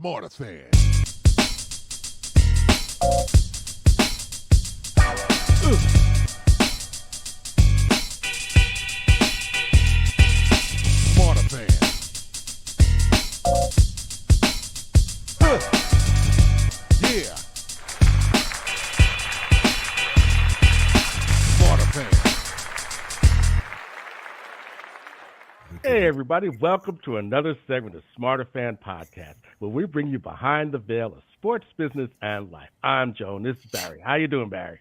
Smarterfan. Smarterfan. Yeah. Smarterfan. Hey, everybody. Welcome to another segment of Smarterfan Podcast, where we bring you behind the veil of sports, business, and life. I'm Joe, and this is Barry. How you doing, Barry?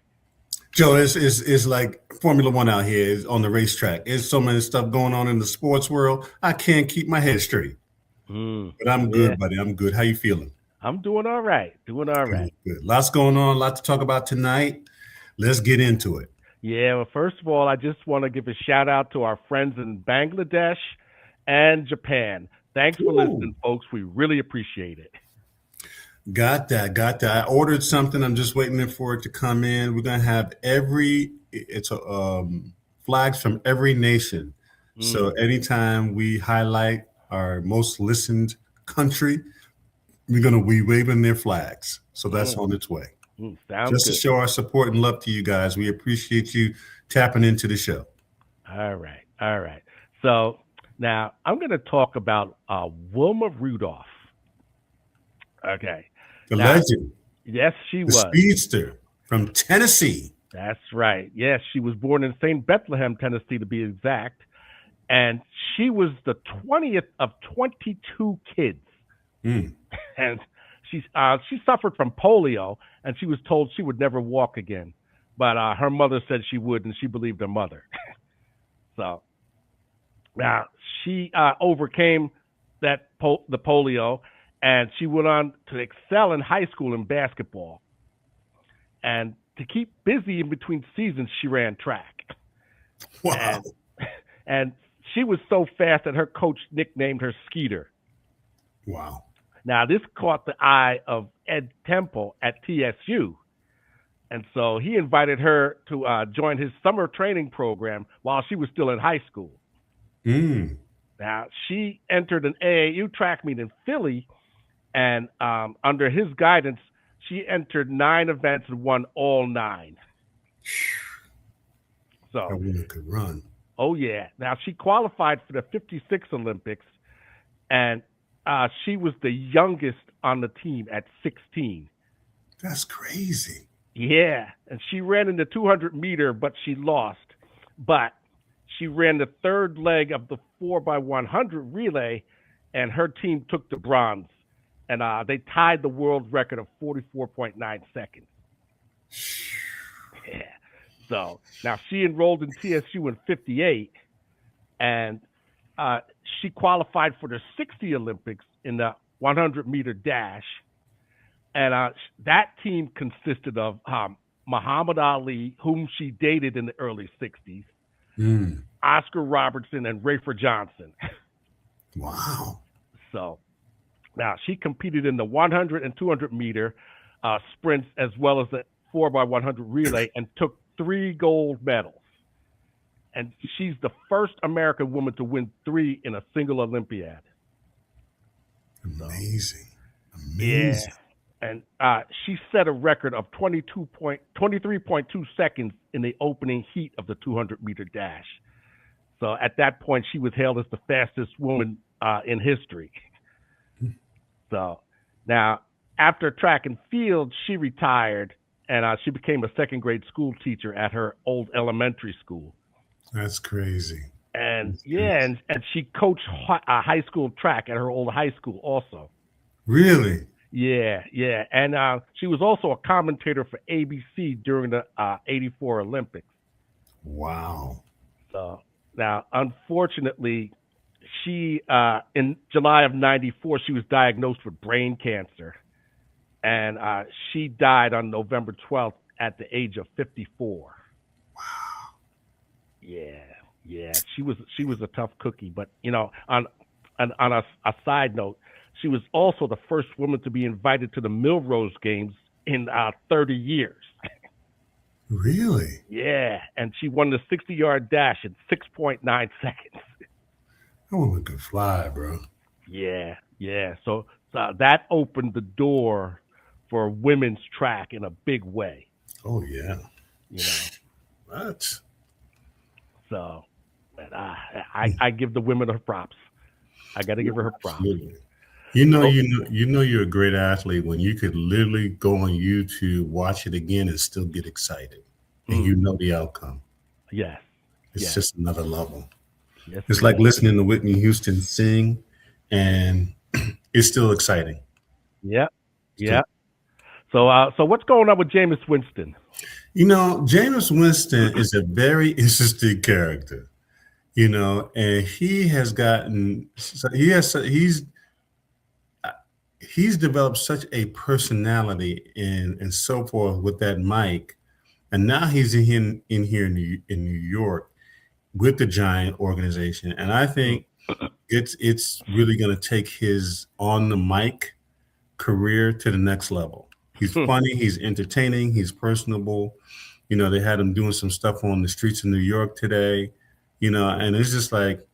Joe, it's like Formula One out here is on the racetrack. There's so many stuff going on in the sports world. I can't keep my head straight. But I'm good, buddy. I'm good. How you feeling? I'm doing all right. Good. Lots going on. A lot to talk about tonight. Let's get into it. Yeah, well, first of all, I just want to give a shout out to our friends in Bangladesh and Japan. Thanks for listening, folks. We really appreciate it. Got that. I ordered something. I'm just waiting for it to come in. We're gonna have flags from every nation. So anytime we highlight our most listened country, we're gonna be waving their flags. So that's on its way. Sounds just good. to show our support and love to you guys. We appreciate you tapping into the show. All right. So now I'm going to talk about Wilma Rudolph. Okay. The legend. Yes, she was. The speedster from Tennessee. That's right. Yes, she was born in St. Bethlehem, Tennessee, to be exact. And she was the 20th of 22 kids. And she suffered from polio, and she was told she would never walk again. But her mother said she would, and she believed her mother. So now she overcame the polio, and she went on to excel in high school in basketball. And to keep busy in between seasons, she ran track. Wow. And she was so fast that her coach nicknamed her Skeeter. Wow. Now, this caught the eye of Ed Temple at TSU. And so he invited her to join his summer training program while she was still in high school. Now, she entered an AAU track meet in Philly, and under his guidance, she entered 9 events and won all 9. So that woman could run. Oh, yeah. Now, she qualified for the 56 Olympics, and she was the youngest on the team at 16. That's crazy. Yeah, and she ran in the 200 meter, but she lost. But she ran the third leg of the 4x100 relay, and her team took the bronze. And they tied the world record of 44.9 seconds. Yeah. So now she enrolled in TSU in 58, and she qualified for the 60 Olympics in the 100-meter dash. And that team consisted of Muhammad Ali, whom she dated in the early 60s, Oscar Robertson, and Rafer Johnson. Wow. So now she competed in the 100 and 200-meter sprints as well as the 4x100 relay and took 3 gold medals. And she's the first American woman to win 3 in a single Olympiad. Amazing. Yeah. And she set a record of 23.2 seconds in the opening heat of the 200-meter dash. So at that point, she was hailed as the fastest woman in history. So now, after track and field, she retired, and she became a second-grade school teacher at her old elementary school. That's crazy. And and she coached high school track at her old high school also. Really? Yeah. And she was also a commentator for ABC during the 84 Olympics. Wow. So now, unfortunately, she in July of 94, she was diagnosed with brain cancer. And she died on November 12th at the age of 54. Wow. Yeah. She was a tough cookie. But, on a side note, she was also the first woman to be invited to the Milrose Games in 30 years. Really? Yeah, and she won the 60-yard dash in 6.9 seconds. That woman could fly, bro. Yeah. So So that opened the door for women's track in a big way. Oh yeah. You know. What? So, I give the women her props. I got to give her props. Absolutely. You're a great athlete when you could literally go on YouTube, watch it again, and still get excited, and you know the outcome. Yes. It's just another level. Yes, It's like listening to Whitney Houston sing, and it's still exciting. Yeah. Yeah. So what's going on with Jameis Winston? Jameis Winston is a very interesting character. And he has gotten he's developed such a personality and so forth with that mic, and now he's in here in New York with the Giant organization, and I think it's really going to take his on the mic career to the next level. He's funny, he's entertaining, he's personable. They had him doing some stuff on the streets of New York today, and it's just like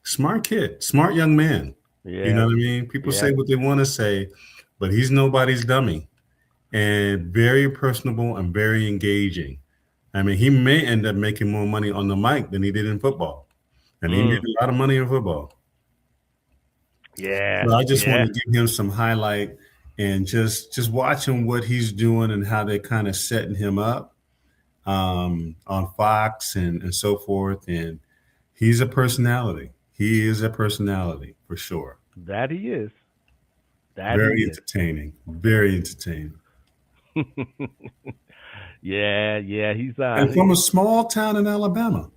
smart kid, smart young man. Yeah. You know what I mean? People say what they want to say, but he's nobody's dummy, and very personable and very engaging. I mean, he may end up making more money on the mic than he did in football, and he made a lot of money in football. Yeah. So I just want to give him some highlight and just watching what he's doing and how they're kind of setting him up on Fox and so forth. And he's a personality. He is a personality for sure. That he is. Very entertaining. Very entertaining. Yeah. He's and from a small town in Alabama.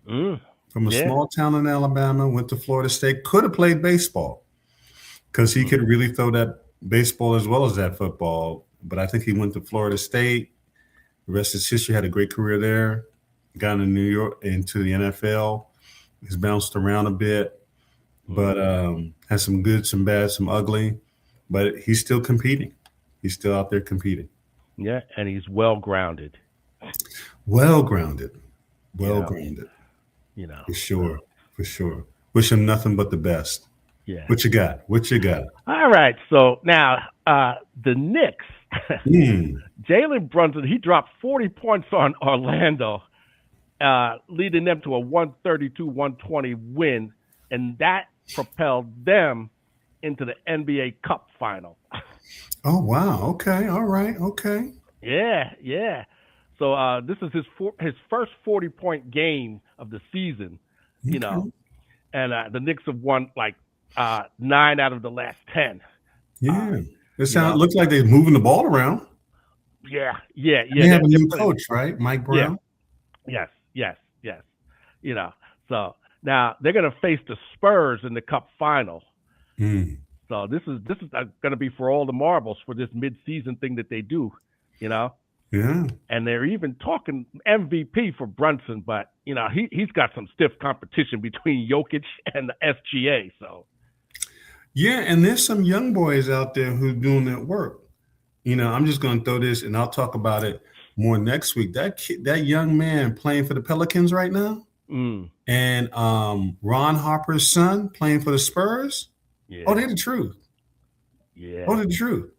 From a small town in Alabama, went to Florida State. Could have played baseball because he could really throw that baseball as well as that football. But I think he went to Florida State. The rest is history. Had a great career there. Got into New York, into the NFL. He's bounced around a bit, but has some good, some bad, some ugly. But he's still competing. He's still out there competing. Yeah, and he's well-grounded. Well-grounded. For sure. Wish him nothing but the best. Yeah. What you got? All right. So now the Knicks, Jalen Brunson, he dropped 40 points on Orlando, leading them to a 132-120 win, and that propelled them into the NBA Cup final. Oh, wow. Okay. All right. Okay. Yeah. So this is his first 40-point game of the season, and the Knicks have won like 9 out of the last 10. Yeah. It looks like they're moving the ball around. Yeah. They have a new coach, right? Mike Brown? Yes. So now they're going to face the Spurs in the Cup final. So this is going to be for all the marbles for this mid-season thing that they do, Yeah. And they're even talking MVP for Brunson, but he's got some stiff competition between Jokic and the SGA. So yeah, and there's some young boys out there who are doing that work. I'm just going to throw this, and I'll talk about it more next week. That young man playing for the Pelicans right now, and Ron Harper's son playing for the Spurs. Yeah. Oh, they're the truth. Yeah. Oh, they're the truth.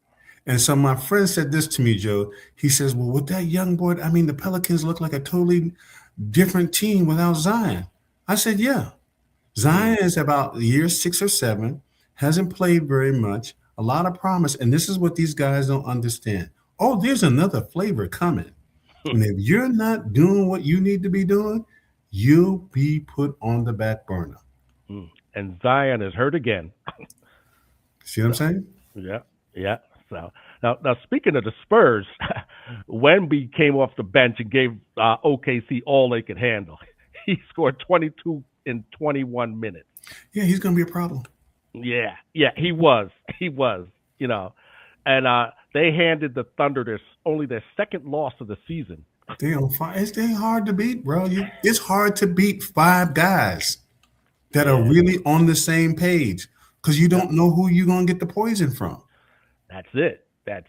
And so my friend said this to me, Joe. He says, well, with that young boy, the Pelicans look like a totally different team without Zion. I said, yeah. Zion is about year 6 or 7, hasn't played very much, a lot of promise. And this is what these guys don't understand. Oh, there's another flavor coming. And if you're not doing what you need to be doing, you'll be put on the back burner. And Zion is hurt again. See what I'm saying? Yeah. So now speaking of the Spurs, Wemby came off the bench and gave OKC all they could handle. He scored 22 in 21 minutes. Yeah, he's going to be a problem. Yeah, he was. And they handed the Thunder only their second loss of the season. They're on fire. It's hard to beat, bro. It's hard to beat 5 guys that are really on the same page because you don't know who you're going to get the poison from. That's it. They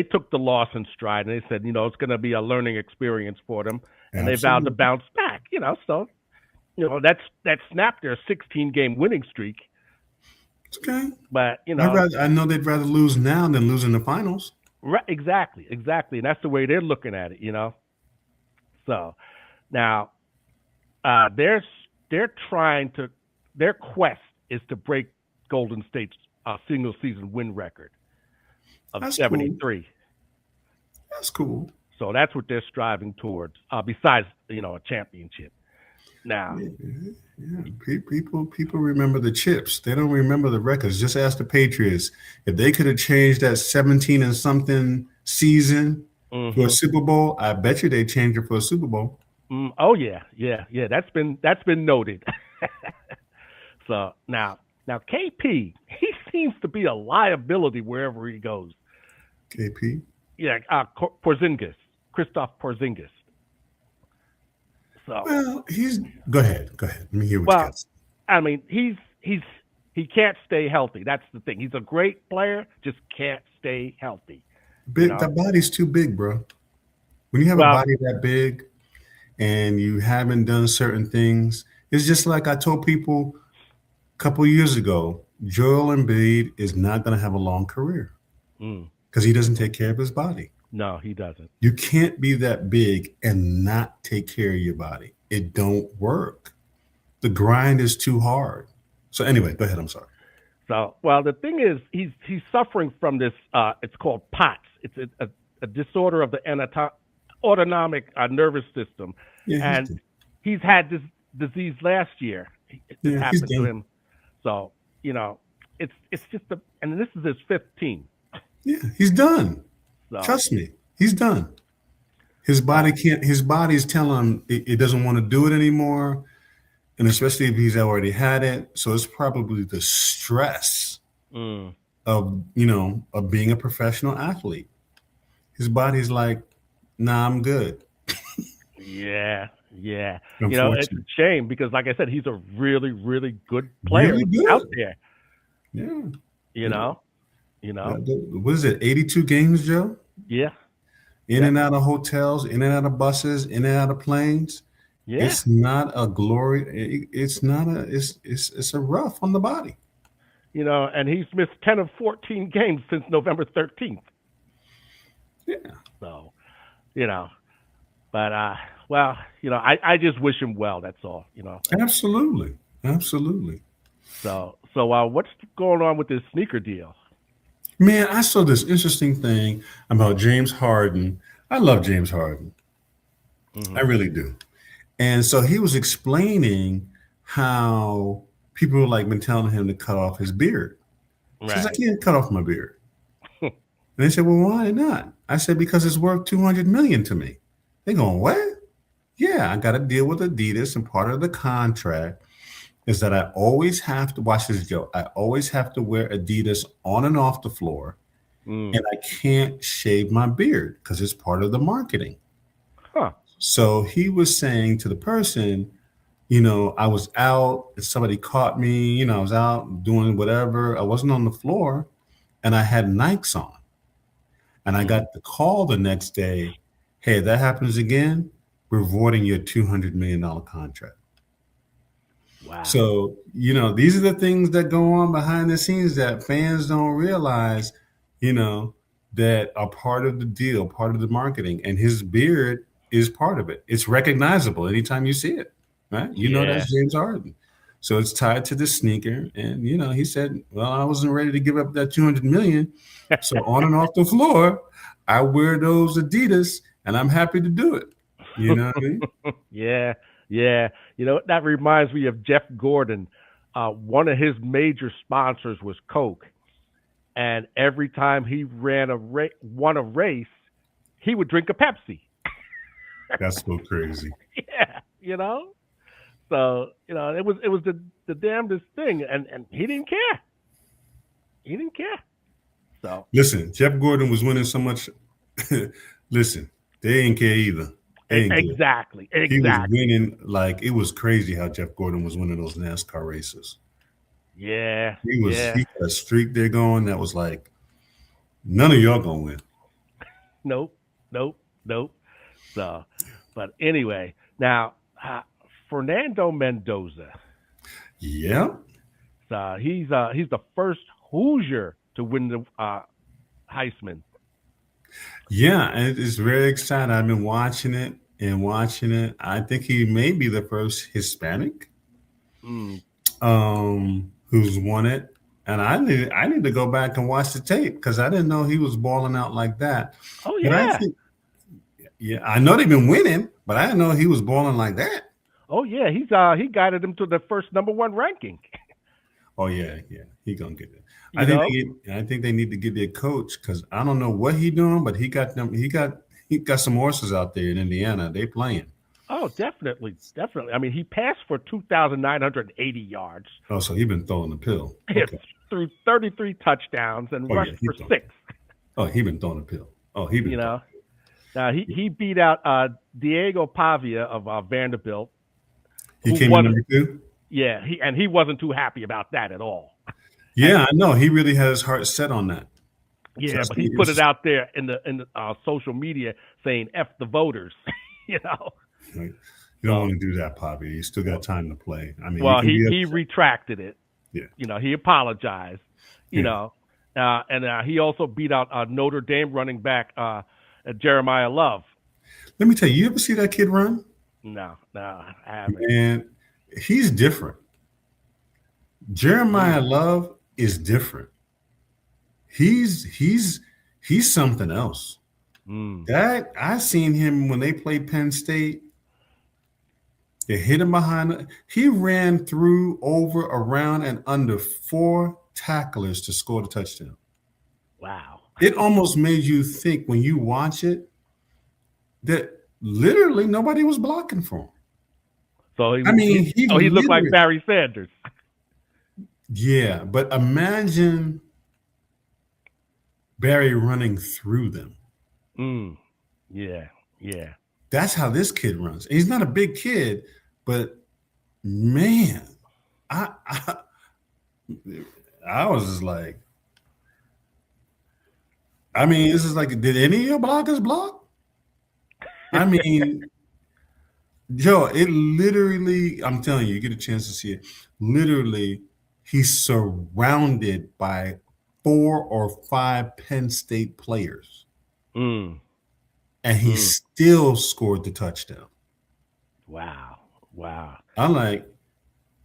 took the loss in stride, and they said, it's going to be a learning experience for them, and Absolutely. They vowed to bounce back, So, that snapped their 16-game winning streak. Okay. But I know they'd rather lose now than lose in the finals. right, exactly, and that's the way they're looking at it. So now they're trying to their quest is to break Golden State's single season win record of That's cool. 73. That's cool. So that's what they're striving towards. Besides, a championship. Now, Yeah. People remember the chips. They don't remember the records. Just ask the Patriots if they could have changed that 17 and something season for a Super Bowl. I bet you they changed it for a Super Bowl. Oh yeah. That's been noted. So now KP, he seems to be a liability wherever he goes. KP. Yeah, Porzingis, Christoph Porzingis. So Well, go ahead. Let me hear what you got. I mean, he can't stay healthy. That's the thing. He's a great player, just can't stay healthy. The body's too big, bro. When you have a body that big and you haven't done certain things, it's just like I told people a couple years ago, Joel Embiid is not going to have a long career because he doesn't take care of his body. No, he doesn't. You can't be that big and not take care of your body. It don't work. The grind is too hard. So anyway, go ahead. I'm sorry. So, the thing is, he's suffering from this. It's called POTS. It's a disorder of the autonomic nervous system, and he's had this disease last year. It happened to him. So it's just and this is his 5th team. Yeah, he's done. So, trust me, he's done. His body can't. His body's telling him it doesn't want to do it anymore, and especially if he's already had it. So it's probably the stress of being a professional athlete. His body's like, nah, I'm good. Yeah. It's a shame because, like I said, he's a really, really good player out there. Yeah. What is it? 82 games, Joe? Yeah. In and out of hotels, in and out of buses, in and out of planes. Yeah. It's not a glory. It's not a. It's a rough on the body. And he's missed 10 of 14 games since November 13th. Yeah. So, but I just wish him well. That's all. Absolutely. So what's going on with this sneaker deal? Man, I saw this interesting thing about James Harden. I love James Harden. I really do. And so he was explaining how people like been telling him to cut off his beard. Right. He says, I can't cut off my beard. And they said, well, why not? I said, because it's worth $200 million to me. They're going, what? Yeah, I got to deal with Adidas, and part of the contract is that I always have to, watch this, Joe, I always have to wear Adidas on and off the floor, and I can't shave my beard because it's part of the marketing. Huh. So he was saying to the person, I was out, and somebody caught me, I was out doing whatever. I wasn't on the floor, and I had Nikes on. And I got the call the next day, hey, if that happens again, we're voiding your $200 million contract. Wow. So, these are the things that go on behind the scenes that fans don't realize, that are part of the deal, part of the marketing. And his beard is part of it. It's recognizable anytime you see it, right? That's James Harden. So it's tied to the sneaker. And, he said, well, I wasn't ready to give up that $200 million. So on and off the floor, I wear those Adidas, and I'm happy to do it. You know what I mean? Yeah. That reminds me of Jeff Gordon. One of his major sponsors was Coke. And every time he won a race, he would drink a Pepsi. That's so crazy. Yeah, So, it was the damnedest thing. And he didn't care. So listen, Jeff Gordon was winning so much. Listen, they didn't care either. Exactly. He was winning, like, it was crazy how Jeff Gordon was winning those NASCAR races. Yeah. He had a streak there going that was like, none of y'all gonna win. Nope. So, but anyway, now Fernando Mendoza. Yeah. So he's the first Hoosier to win the Heisman. Yeah, and it's very exciting. I've been watching it and watching it. I think he may be the first Hispanic Mm. who's won it. And I need to go back and watch the tape because I didn't know he was balling out like that. Oh But I yeah. think, yeah, I know they've been winning, but I didn't know he was balling like that. Oh yeah. He guided him to the first #1 ranking. Oh yeah, yeah, he gonna get it. You know. I think they need to get their coach because I don't know what he doing, but he got them. He got some horses out there in Indiana. They playing. Oh, definitely, definitely. I mean, he passed for 2,980 yards, Oh, so he been throwing the pill. Okay. threw 33 touchdowns, and Oh rushed yeah, for six. oh he been throwing the pill. Oh he been. You know. Now he beat out Diego Pavia of Vanderbilt. He Who came in wasn't? number 2. Yeah, he wasn't too happy about that at all. Yeah, I know. He really had his heart set on that. Yeah, Trust but me, he put it out there in the social media saying "F the voters," you know. Like, you don't want to do that, Poppy. You still got time to play. I mean, Well, you can be he retracted it. Yeah. You know, he apologized. You know, and he also beat out Notre Dame running back Jeremiah Love. Let me tell you, you ever see that kid run? No, I haven't. Man, he's different. Jeremiah Love is different. He's something else. That I seen him when they played Penn State. They hit him behind. He ran through, over, around, and under 4 tacklers to score the touchdown. Wow. It almost made you think when you watch it that literally nobody was blocking for him. So he looked like literally- Barry Sanders. Yeah, but imagine Barry running through them. Yeah. That's how this kid runs. He's not a big kid, but man, I was just like, I mean, this is like, did any of your blockers block? I mean, Joe, it literally, I'm telling you get a chance to see it. Literally, he's surrounded by 4 or 5 Penn State players. And he still scored the touchdown. Wow. I'm like,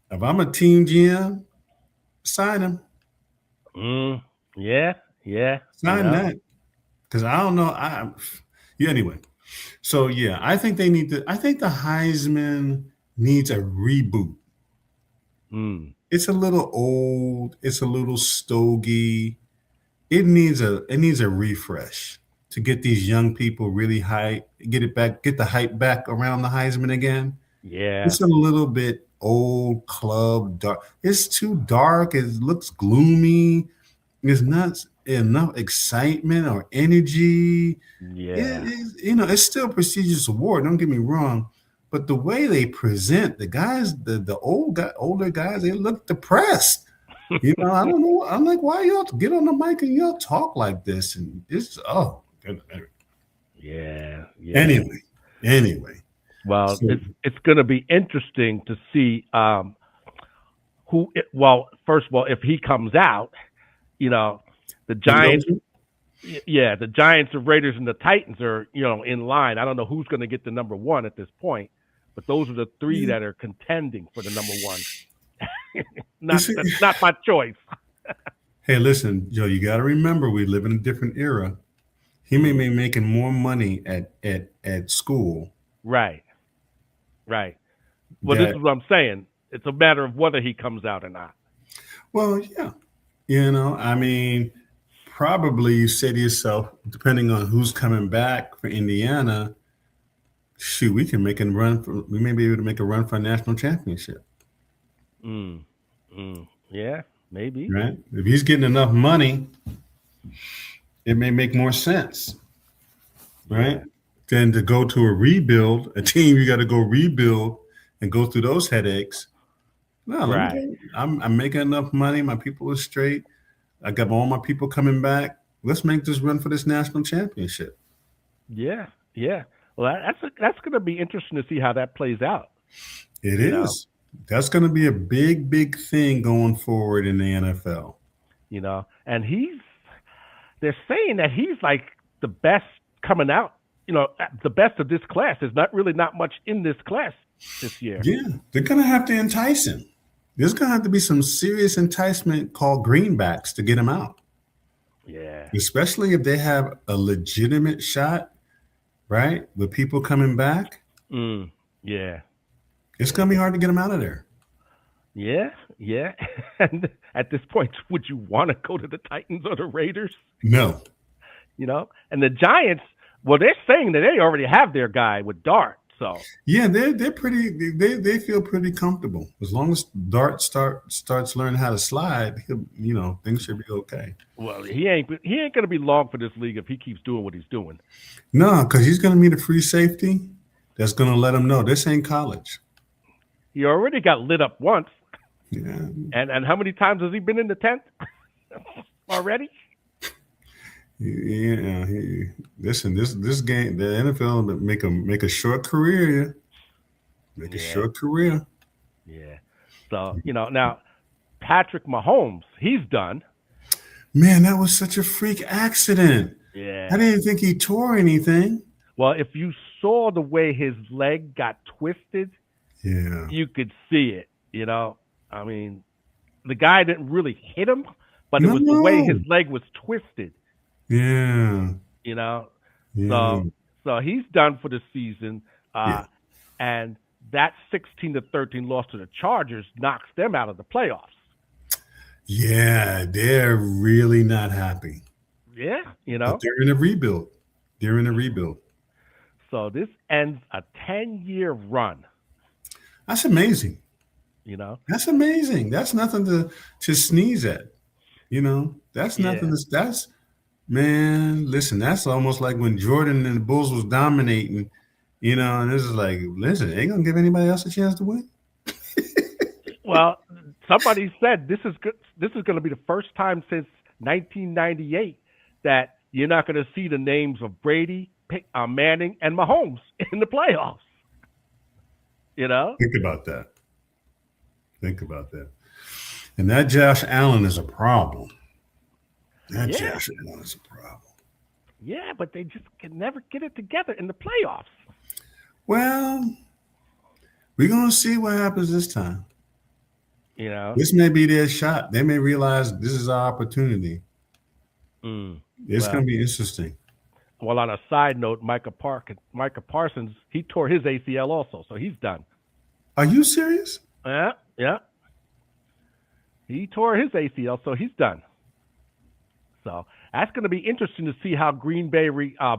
if I'm a team GM, sign him. Yeah. Sign that. Because I don't know. Anyway. So yeah, I think the Heisman needs a reboot. It's a little old, it's a little stogie. It needs a refresh to get these young people really hype, get the hype back around the Heisman again. Yeah. It's a little bit old club dark. It's too dark. It looks gloomy. There's not enough excitement or energy. Yeah. It's still a prestigious award. Don't get me wrong, but the way they present the guys, the older guys, they look depressed. I don't know. I'm like, why y'all get on the mic and y'all talk like this? And it's Yeah. Anyway. Well, it's going to be interesting to see first of all, if he comes out, the Giants. Yeah, the Giants, the Raiders, and the Titans are, in line. I don't know who's going to get the #1 at this point, but those are the 3 that are contending for the #1. That's not my choice. Hey, listen, Joe, you got to remember we live in a different era. He may be making more money at school. Right. Well, this is what I'm saying. It's a matter of whether he comes out or not. Well, yeah. I mean, probably you say to yourself, depending on who's coming back for Indiana, shoot, we may be able to make a run for a national championship. Yeah, maybe. Right? If he's getting enough money, it may make more sense. Right? Yeah. Than to go to a team you got to go rebuild and go through those headaches. No, right. I'm making enough money. My people are straight. I got all my people coming back. Let's make this run for this national championship. Yeah. Well, that's going to be interesting to see how that plays out. It is. That's going to be a big, big thing going forward in the NFL. And they're saying that he's like the best coming out, the best of this class. There's not much in this class this year. Yeah, they're going to have to entice him. There's going to have to be some serious enticement called greenbacks to get him out. Yeah. Especially if they have a legitimate shot, right, with people coming back. Yeah. It's going to be hard to get him out of there. Yeah. And at this point, would you want to go to the Titans or the Raiders? No. And the Giants, well, they're saying that they already have their guy with Dart. So yeah, they're pretty. They feel pretty comfortable as long as Dart starts learning how to slide. Things should be okay. Well, he ain't going to be long for this league if he keeps doing what he's doing. No, because he's going to meet a free safety that's going to let him know this ain't college. He already got lit up once. Yeah. And how many times has he been in the tent already? Yeah, listen. This game, the NFL make a short career. Make a short career. Yeah. So now Patrick Mahomes, he's done. Man, that was such a freak accident. Yeah. I didn't think he tore anything. Well, if you saw the way his leg got twisted, you could see it. I mean, the guy didn't really hit him, but it was the way his leg was twisted. Yeah. So he's done for the season. And that 16-13 loss to the Chargers knocks them out of the playoffs. Yeah, they're really not happy. Yeah, But they're in a rebuild. So this ends a 10-year run. That's amazing. That's amazing. That's nothing to sneeze at. That's nothing that's man, listen, that's almost like when Jordan and the Bulls was dominating, and this is like, listen, ain't gonna give anybody else a chance to win. Well, somebody said this is going to be the first time since 1998 that you're not going to see the names of Brady, Manning, and Mahomes in the playoffs. Think about that. And that Josh Allen is a problem. Josh Allen is a problem. Yeah, but they just can never get it together in the playoffs. Well, we're going to see what happens this time. This may be their shot. They may realize this is our opportunity. It's going to be interesting. Well, on a side note, Micah Parsons, he tore his ACL also, so he's done. Are you serious? Yeah. He tore his ACL, so he's done. So that's going to be interesting to see how Green Bay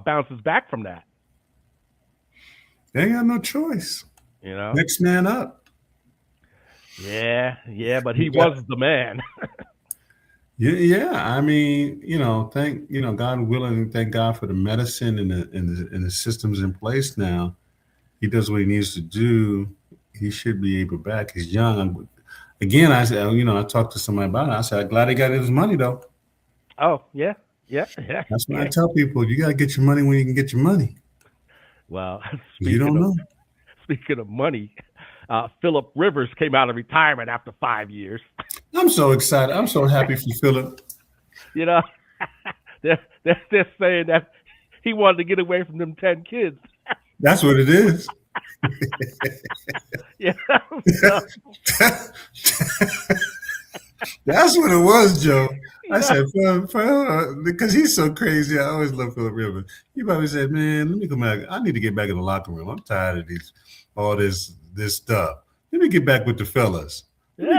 bounces back from that. They ain't got no choice. Next man up. Yeah, but he was the man. Yeah. I mean, thank God willing, thank God for the medicine and the systems in place now. He does what he needs to do. He should be able back. He's young. Again, I said, I talked to somebody about it. I said, I'm glad he got his money though. Oh, yeah. That's what I tell people. You got to get your money when you can get your money. Well, you don't know. Speaking of money, Phillip Rivers came out of retirement after 5 years. I'm so excited. I'm so happy for Phillip. They're saying that he wanted to get away from them 10 kids. That's what it is. Yeah. That's what it was, Joe. I said, because he's so crazy. I always love Phillip Rivers. He probably said, man, let me come back. I need to get back in the locker room. I'm tired of all this stuff. Let me get back with the fellas. Let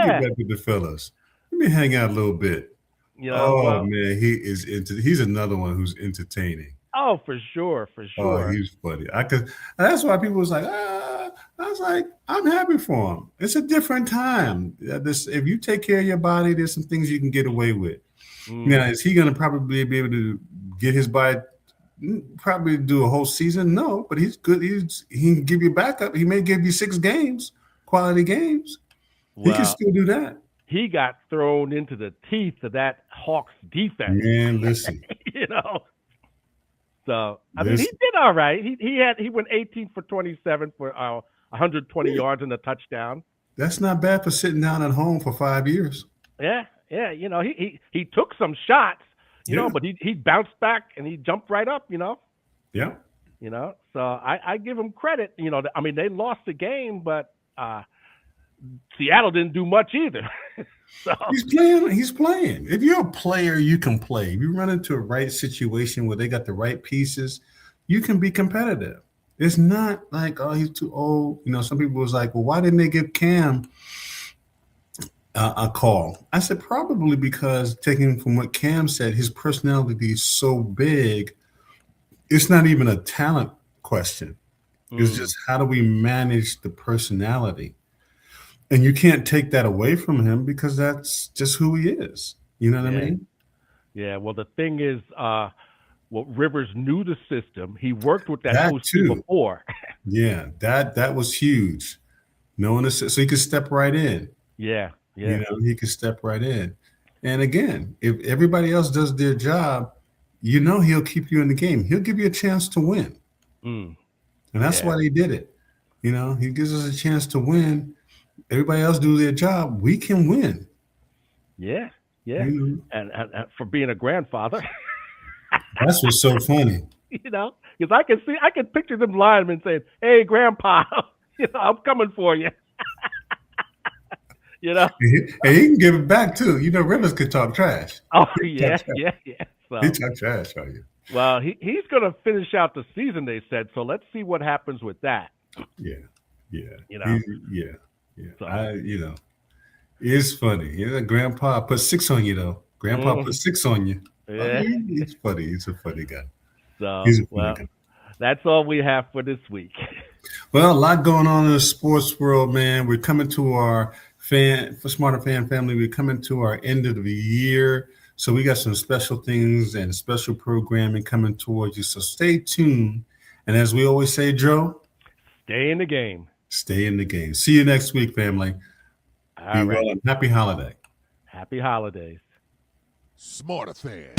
me hang out a little bit. Man, he's another one who's entertaining. Oh, for sure. Oh, he's funny. That's why people was like, I was like, I'm happy for him. It's a different time. If you take care of your body, there's some things you can get away with. Now, is he going to probably be able to get his body, probably do a whole season? No, but he's good. He can give you backup. He may give you 6 games, quality games. Well, he can still do that. He got thrown into the teeth of that Hawks defense. Man, listen. So, I mean, he did all right. He went 18 for 27 for 120 yards and a touchdown. That's not bad for sitting down at home for 5 years. Yeah, yeah. He took some shots, Yeah, but he bounced back and he jumped right up. yeah. So I give him credit. I mean, they lost the game, but Seattle didn't do much either. So He's playing. He's playing. If you're a player, you can play. If you run into a right situation where they got the right pieces, you can be competitive. It's not like, oh, he's too old. Some people was like, well, why didn't they give Cam a call? I said probably because, taking from what Cam said, his personality is so big. It's not even a talent question. It's just, how do we manage the personality? And you can't take that away from him because that's just who he is. You know what I mean? Yeah. Well, the thing is, Rivers knew the system. He worked with that That OC too. before. Yeah, that was huge. Knowing this, so he could step right in. Yeah. He could step right in. And again, if everybody else does their job, he'll keep you in the game. He'll give you a chance to win. Mm. And that's why they did it. He gives us a chance to win. Everybody else do their job. We can win. Yeah. And for being a grandfather. That's what's so funny. Because I can picture them linemen saying, "Hey, Grandpa, I'm coming for you." And he can give it back too. Rivers could talk trash. Oh yeah. So, he talk trash on you. Well, he's going to finish out the season, they said. So let's see what happens with that. Yeah. So, it's funny. Grandpa put 6 on you though. Grandpa put 6 on you. Yeah. He's funny. He's a funny guy. So, He's a funny guy. That's all we have for this week. Well, a lot going on in the sports world, man. We're coming to our Smarterfan family. We're coming to our end of the year. So we got some special things and special programming coming towards you. So stay tuned. And as we always say, Joe, stay in the game. Stay in the game. See you next week, family. All right. Well, happy holiday. Happy holidays. Smarterfan.